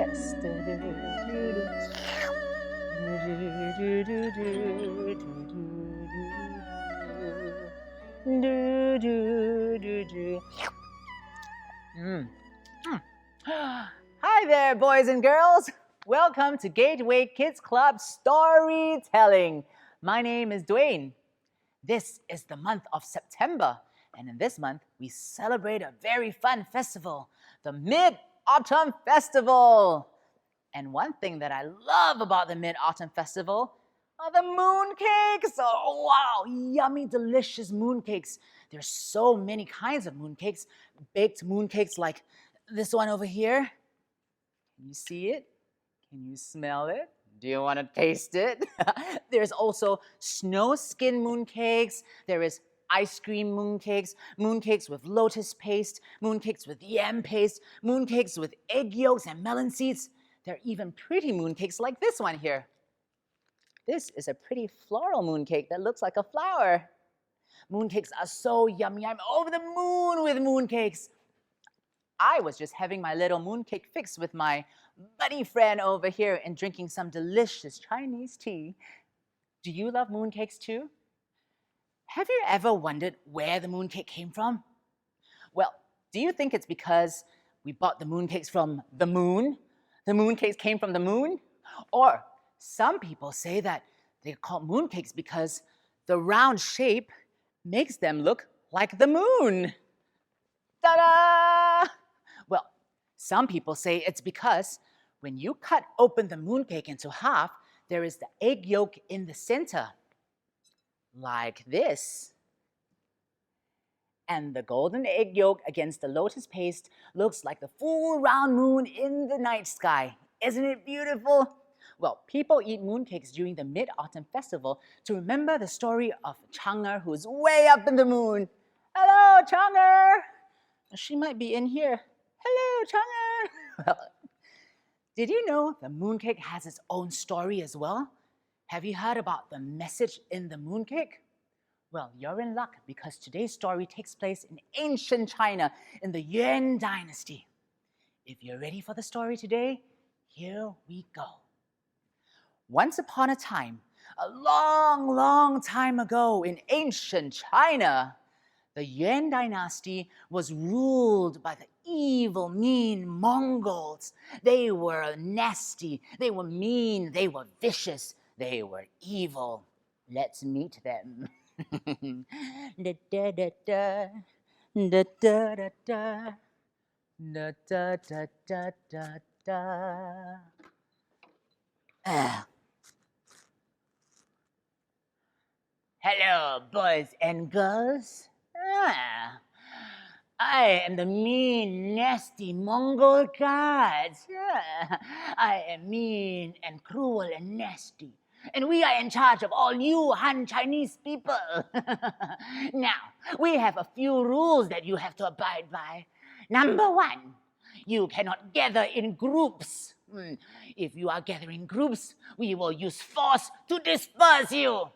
Hi there, boys and girls. Welcome to Gateway Kids Club Storytelling. My name is Dwayne. This is the month of September, and in this month, we celebrate a very fun festival, the Mid-Autumn Festival. And one thing that I love about the Mid-Autumn Festival are the mooncakes. Oh, wow, yummy, delicious mooncakes. There's so many kinds of mooncakes. Baked mooncakes like this one over here. Can you see it? Can you smell it? Do you want to taste it? There's also snow skin mooncakes. There is ice cream mooncakes, mooncakes with lotus paste, mooncakes with yam paste, mooncakes with egg yolks and melon seeds. There are even pretty mooncakes like this one here. This is a pretty floral mooncake that looks like a flower. Mooncakes are so yummy. I'm over the moon with mooncakes. I was just having my little mooncake fix with my buddy friend over here and drinking some delicious Chinese tea. Do you love mooncakes too? Have you ever wondered where the mooncake came from? Well, do you think it's because we bought the mooncakes from the moon? The mooncakes came from the moon? Or some people say that they're called mooncakes because the round shape makes them look like the moon. Ta-da! Well, some people say it's because when you cut open the mooncake into half, there is the egg yolk in the center, like this. And the golden egg yolk against the lotus paste looks like the full round moon in the night sky. Isn't it beautiful? Well, people eat mooncakes during the Mid-Autumn Festival to remember the story of Chang'er, who's way up in the moon. Hello, Chang'er! She might be in here. Hello, Chang'er! Well, did you know the mooncake has its own story as well? Have you heard about the message in the mooncake? Well, you're in luck because today's story takes place in ancient China in the Yuan Dynasty. If you're ready for the story today, here we go. Once upon a time, a long, long time ago in ancient China, the Yuan Dynasty was ruled by the evil, mean Mongols. They were nasty, they were mean, they were vicious, they were evil. Let's meet them. Da da da da, da da da da, da da da da da da. Hello, boys and girls. I am the mean, nasty Mongol god. I am mean and cruel and nasty. And we are in charge of all you Han Chinese people. Now, we have a few rules that you have to abide by. Number one, you cannot gather in groups. If you are gathering groups, we will use force to disperse you.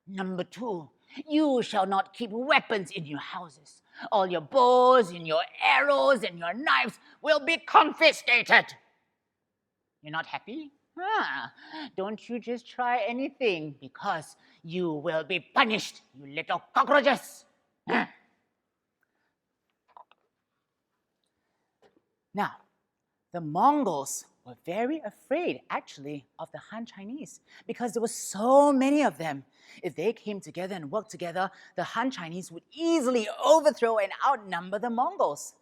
Number two, you shall not keep weapons in your houses. All your bows and your arrows and your knives will be confiscated. You're not happy? Don't you just try anything because you will be punished, you little cockroaches. Now, the Mongols were very afraid, actually, of the Han Chinese because there were so many of them. If they came together and worked together, the Han Chinese would easily overthrow and outnumber the Mongols.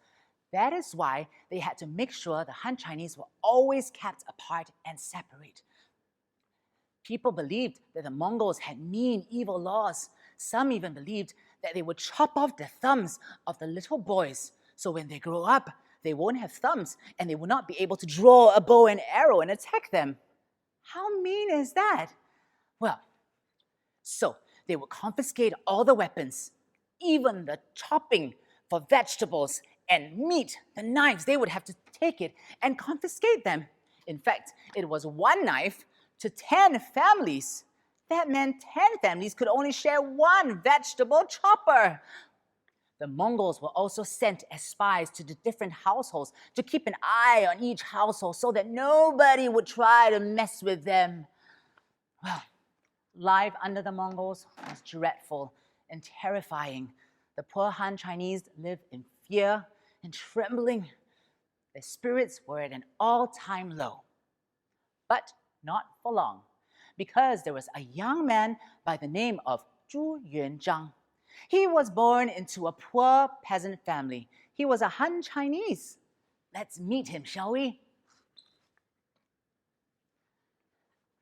That is why they had to make sure the Han Chinese were always kept apart and separate. People believed that the Mongols had mean, evil laws. Some even believed that they would chop off the thumbs of the little boys, so when they grow up, they won't have thumbs and they will not be able to draw a bow and arrow and attack them. How mean is that? Well, so they would confiscate all the weapons, even the chopping for vegetables and meat, the knives, they would have to take it and confiscate them. In fact, it was one knife to 10 families. That meant 10 families could only share one vegetable chopper. The Mongols were also sent as spies to the different households to keep an eye on each household so that nobody would try to mess with them. Well, life under the Mongols was dreadful and terrifying. The poor Han Chinese lived in fear and trembling. Their spirits were at an all-time low. But not for long, because there was a young man by the name of Zhu Yuanzhang. He was born into a poor peasant family. He was a Han Chinese. Let's meet him, shall we?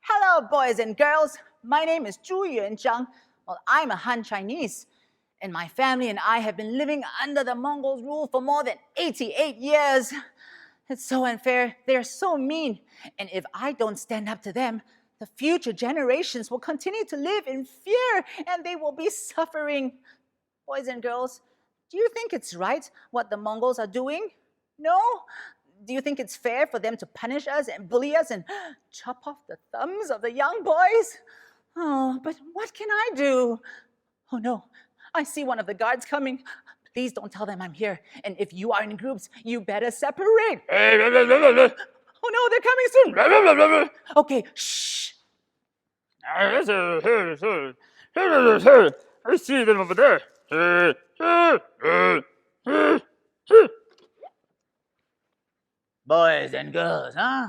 Hello, boys and girls. My name is Zhu Yuanzhang. Well, I'm a Han Chinese, and my family and I have been living under the Mongols' rule for more than 88 years. It's so unfair. They're so mean. And if I don't stand up to them, the future generations will continue to live in fear and they will be suffering. Boys and girls, do you think it's right what the Mongols are doing? No? Do you think it's fair for them to punish us and bully us and chop off the thumbs of the young boys? Oh, but what can I do? Oh no, I see one of the guards coming. Please don't tell them I'm here. And if you are in groups, you better separate. Oh no, they're coming soon. Okay, shh. I see them over there. Boys and girls, huh?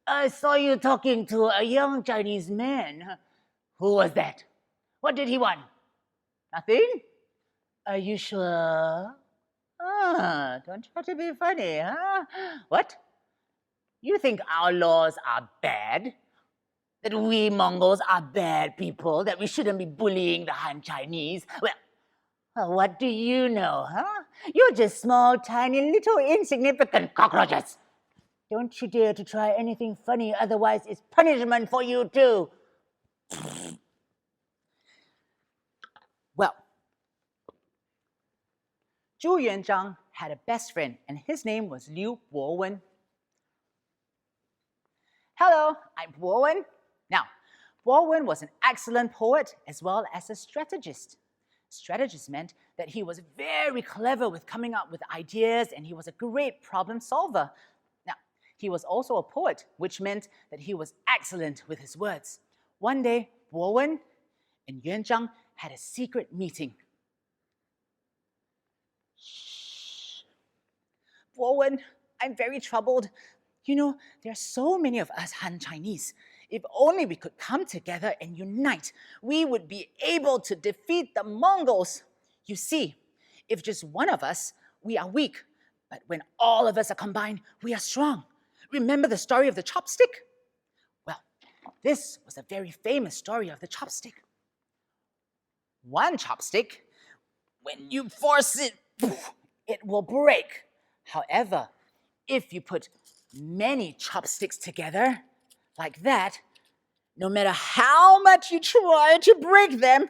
I saw you talking to a young Chinese man. Who was that? What did he want? Nothing? Are you sure? Don't try to be funny, huh? What? You think our laws are bad? That we Mongols are bad people? That we shouldn't be bullying the Han Chinese? Well, what do you know, huh? You're just small, tiny, little, insignificant cockroaches. Don't you dare to try anything funny, otherwise it's punishment for you too. Well, Zhu Yuanzhang had a best friend, and his name was Liu Bowen. Hello, I'm Bowen. Now, Bowen was an excellent poet as well as a strategist. Strategist meant that he was very clever with coming up with ideas, and he was a great problem solver. Now, he was also a poet, which meant that he was excellent with his words. One day, Bowen and Yuanzhang had a secret meeting. Shh. Bowen, I'm very troubled. You know, there are so many of us Han Chinese. If only we could come together and unite, we would be able to defeat the Mongols. You see, if just one of us, we are weak. But when all of us are combined, we are strong. Remember the story of the chopstick? Well, this was a very famous story of the chopstick. One chopstick, when you force it, it will break. However, if you put many chopsticks together, like that, no matter how much you try to break them,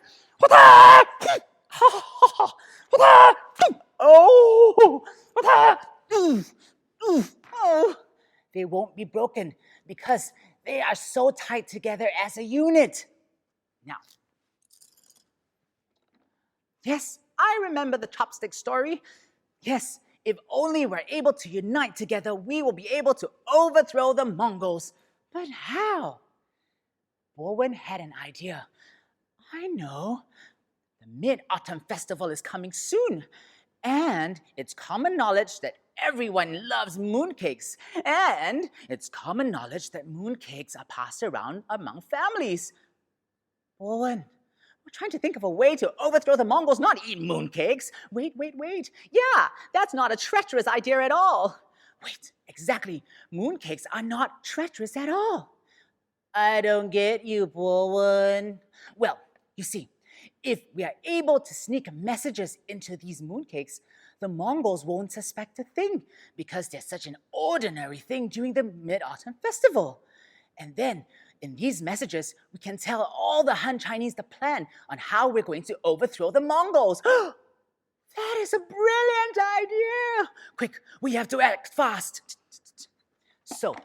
they won't be broken because they are so tight together as a unit. Now, yes, I remember the chopstick story. Yes, if only we're able to unite together, we will be able to overthrow the Mongols. But how? Bowen had an idea. I know. The Mid-Autumn Festival is coming soon. And it's common knowledge that everyone loves mooncakes. And it's common knowledge that mooncakes are passed around among families. Bowen, we're trying to think of a way to overthrow the Mongols, not eat mooncakes. Wait. Yeah, that's not a treacherous idea at all. Wait, exactly. Mooncakes are not treacherous at all. I don't get you, Bowen. Well, you see, if we are able to sneak messages into these mooncakes, the Mongols won't suspect a thing because they're such an ordinary thing during the Mid-Autumn Festival. And then, in these messages, we can tell all the Han Chinese the plan on how we're going to overthrow the Mongols. That is a brilliant idea. Quick, we have to act fast. So,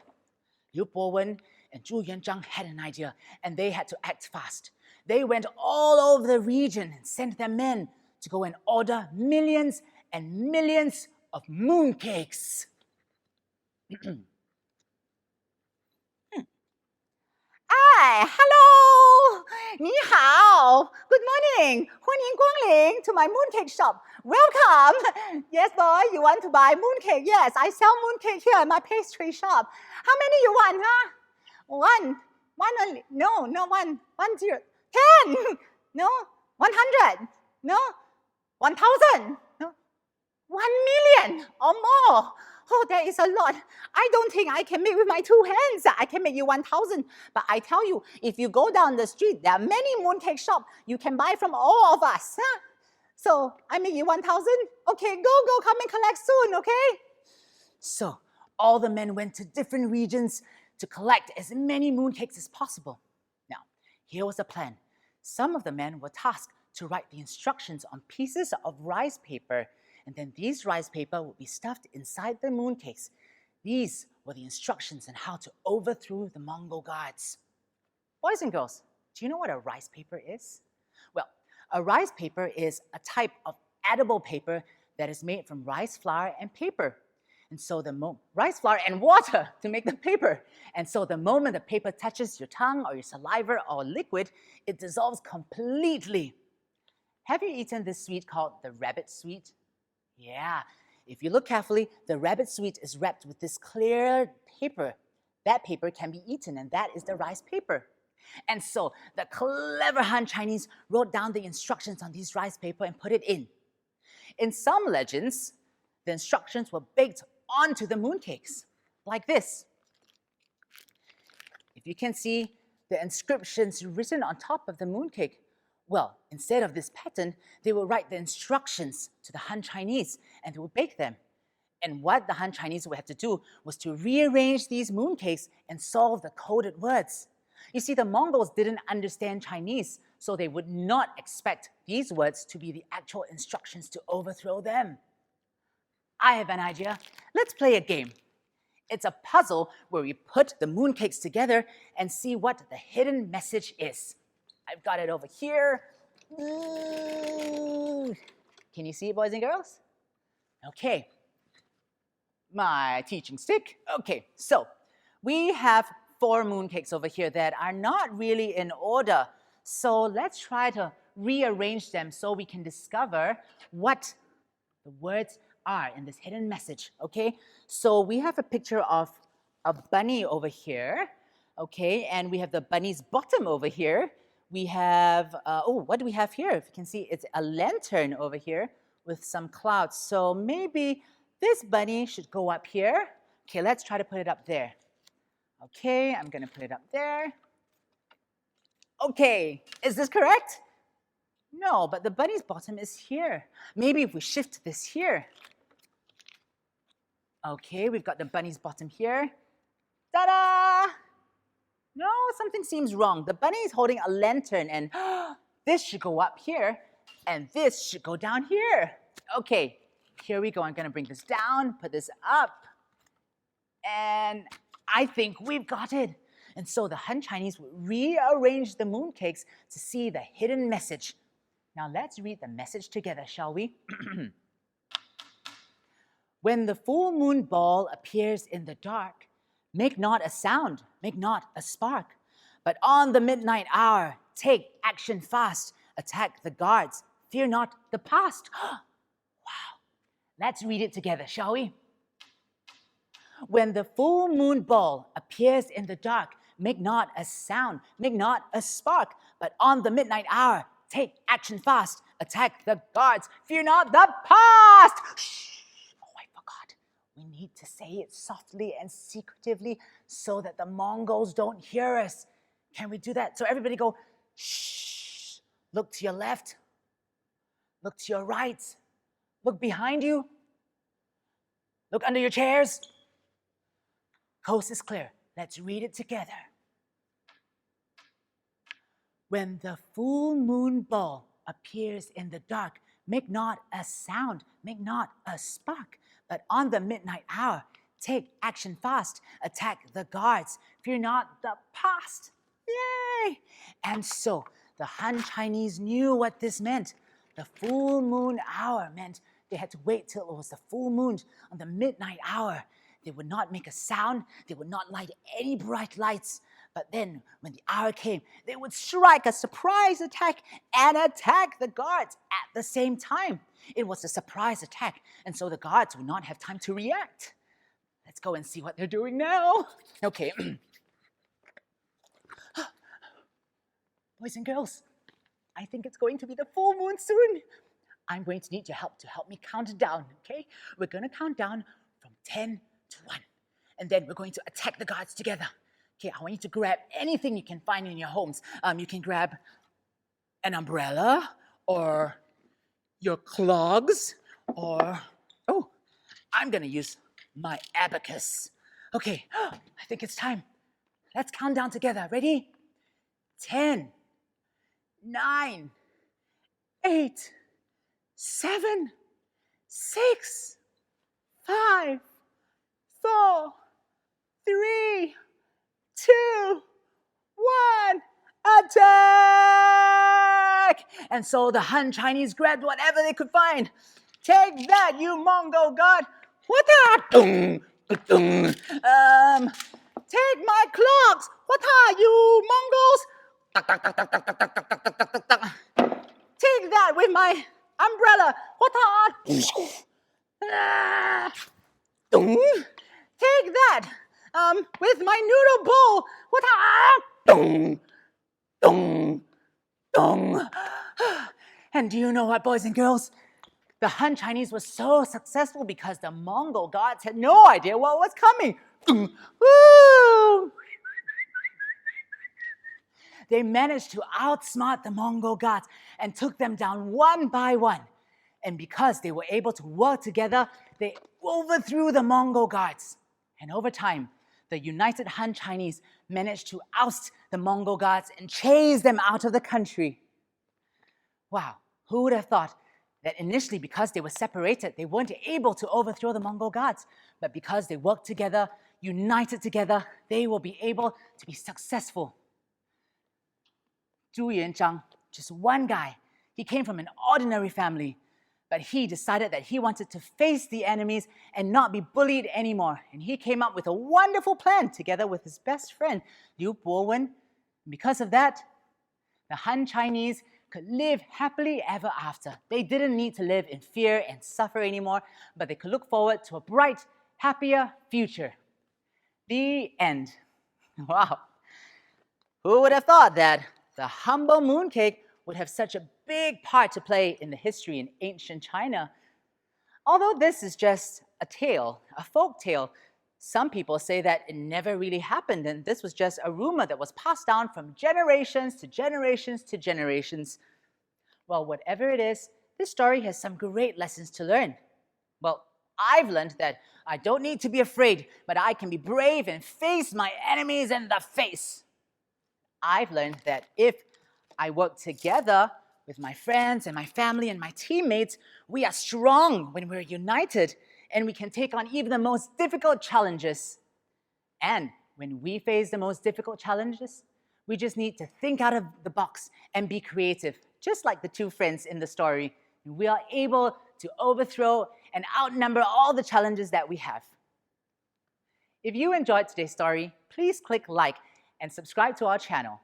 Liu Bowen and Zhu Yuanzhang had an idea, and they had to act fast. They went all over the region and sent their men to go and order millions and millions of mooncakes. Hi, hello, 你好, good morning, 欢迎光临 to my mooncake shop. Welcome. Yes, boy, you want to buy mooncake? Yes, I sell mooncake here at my pastry shop. How many you want, huh? One only. No, not one. 10. No, 100. No, 1,000. No, 1,000,000 or more. Oh, that is a lot. I don't think I can make with my 2 hands. I can make you 1,000. But I tell you, if you go down the street, there are many mooncake shops you can buy from all of us. Huh? So I make you 1,000. Okay, go, come and collect soon, okay? So all the men went to different regions to collect as many mooncakes as possible. Now, here was the plan. Some of the men were tasked to write the instructions on pieces of rice paper, and then these rice paper would be stuffed inside the mooncakes. These were the instructions on how to overthrow the Mongol guards. Boys and girls, do you know what a rice paper is? Well, a rice paper is a type of edible paper that is made from rice flour and paper. And so rice flour and water to make the paper. And so the moment the paper touches your tongue or your saliva or liquid, it dissolves completely. Have you eaten this sweet called the rabbit sweet? Yeah, if you look carefully, the rabbit sweet is wrapped with this clear paper. That paper can be eaten, and that is the rice paper. And so the clever Han Chinese wrote down the instructions on these rice paper and put it in. In some legends, the instructions were baked onto the mooncakes, like this. If you can see the inscriptions written on top of the mooncake, well, instead of this pattern, they would write the instructions to the Han Chinese and they would bake them. And what the Han Chinese would have to do was to rearrange these mooncakes and solve the coded words. You see, the Mongols didn't understand Chinese, so they would not expect these words to be the actual instructions to overthrow them. I have an idea. Let's play a game. It's a puzzle where we put the mooncakes together and see what the hidden message is. I've got it over here. Can you see it, boys and girls? Okay. My teaching stick. Okay, so we have 4 mooncakes over here that are not really in order. So let's try to rearrange them so we can discover what the words are in this hidden message, okay? So we have a picture of a bunny over here, okay? And we have the bunny's bottom over here. We have, what do we have here? If you can see, it's a lantern over here with some clouds. So maybe this bunny should go up here. Okay, let's try to put it up there. Okay, I'm gonna put it up there. Okay, is this correct? No, but the bunny's bottom is here. Maybe if we shift this here. Okay, we've got the bunny's bottom here. Ta-da! No, something seems wrong. The bunny is holding a lantern and this should go up here and this should go down here. Okay, here we go. I'm gonna bring this down, put this up, and I think we've got it. And so the Han Chinese would rearrange the mooncakes to see the hidden message. Now let's read the message together, shall we? When the full moon ball appears in the dark, make not a sound, make not a spark, but on the midnight hour, take action fast, attack the guards, fear not the past. Wow, let's read it together, shall we? When the full moon ball appears in the dark, make not a sound, make not a spark, but on the midnight hour, take action fast, attack the guards, fear not the past. Shh. We need to say it softly and secretively so that the Mongols don't hear us. Can we do that? So everybody go, shh. Look to your left. Look to your right. Look behind you. Look under your chairs. Coast is clear. Let's read it together. When the full moon ball appears in the dark, make not a sound, make not a spark. But on the midnight hour, take action fast, attack the guards, fear not the past. Yay! And so the Han Chinese knew what this meant. The full moon hour meant they had to wait till it was the full moon on the midnight hour. They would not make a sound. They would not light any bright lights. But then, when the hour came, they would strike a surprise attack and attack the guards at the same time. It was a surprise attack, and so the guards would not have time to react. Let's go and see what they're doing now. Okay. Boys and girls, I think it's going to be the full moon soon. I'm going to need your help to help me count down, okay? We're going to count down from 10 to 1, and then we're going to attack the guards together. Okay, I want you to grab anything you can find in your homes. You can grab an umbrella, or your clogs, or, oh, I'm going to use my abacus. Okay, I think it's time. Let's count down together. Ready? 10, 9, 8, 7, 6, 5, 4, 3, 2, 1, attack! And so the Han Chinese grabbed whatever they could find. Take that, you Mongol god! What the? Take my clogs! What are you Mongols? Take that with my umbrella! What are? Take that with my noodle bowl! What are? And do you know what, boys and girls? The Han Chinese was so successful because the Mongol gods had no idea what was coming. Woo! They managed to outsmart the Mongol gods and took them down one by one. And because they were able to work together, they overthrew the Mongol guards. And over time, the united Han Chinese managed to oust the Mongol guards and chase them out of the country. Wow, who would have thought that initially, because they were separated, they weren't able to overthrow the Mongol guards. But because they worked together, united together, they will be able to be successful. Zhu Yuanzhang, just one guy. He came from an ordinary family, but he decided that he wanted to face the enemies and not be bullied anymore. And he came up with a wonderful plan together with his best friend, Liu Bowen. Because of that, the Han Chinese could live happily ever after. They didn't need to live in fear and suffer anymore, but they could look forward to a bright, happier future. The end. Wow. Who would have thought that the humble mooncake would have such a big part to play in the history in ancient China? Although this is just a tale, a folk tale, some people say that it never really happened, and this was just a rumor that was passed down from generations to generations to generations. Well, whatever it is, this story has some great lessons to learn. Well, I've learned that I don't need to be afraid, but I can be brave and face my enemies in the face. I've learned that if I work together with my friends and my family and my teammates, we are strong when we're united, and we can take on even the most difficult challenges. And when we face the most difficult challenges, we just need to think out of the box and be creative, just like the two friends in the story. We are able to overthrow and outnumber all the challenges that we have. If you enjoyed today's story, please click like and subscribe to our channel.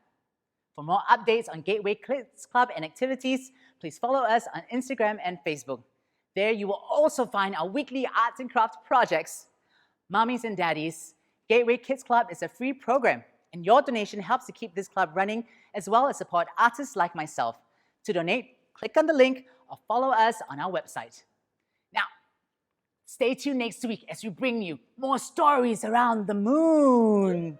For more updates on Gateway Kids Club and activities, please follow us on Instagram and Facebook. There you will also find our weekly arts and crafts projects. Mommies and Daddies, Gateway Kids Club is a free program, and your donation helps to keep this club running, as well as support artists like myself. To donate, click on the link or follow us on our website. Now, stay tuned next week as we bring you more stories around the moon.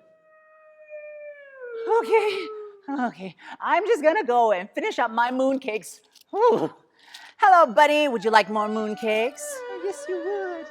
Okay, I'm just gonna go and finish up my mooncakes. Whew. Hello, buddy. Would you like more mooncakes? Oh, yes, you would.